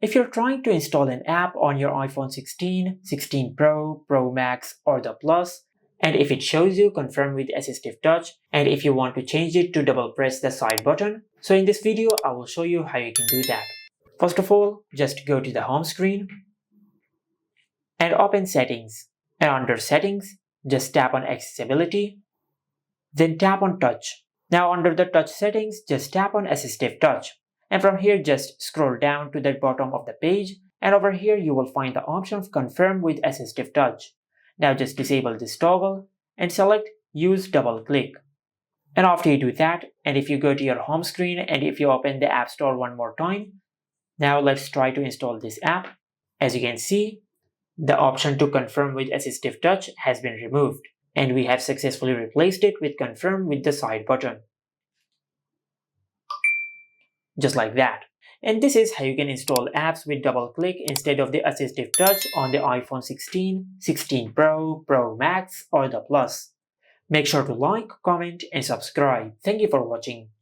If you're trying to install an app on your iPhone 16, 16 Pro, Pro Max, or the Plus, and if it shows you confirm with assistive touch, and if you want to change it to double press the side button, so in this video I will show you how you can do that. First of all, just go to the home screen and open settings, and under settings, just tap on accessibility, then tap on touch. Now under the touch settings, just tap on assistive touch. And from here, just scroll down to the bottom of the page, and over here you will find the option of confirm with assistive touch. Now just disable this toggle and select use double click. And after you do that, and if you go to your home screen and if you open the App Store one more time, now let's try to install this app. As you can see, the option to confirm with assistive touch has been removed, and we have successfully replaced it with confirm with the side button. Just like that. And this is how you can install apps with double click instead of the assistive touch on the iPhone 16, 16 Pro, Pro Max, or the Plus. Make sure to like, comment, and subscribe. Thank you for watching.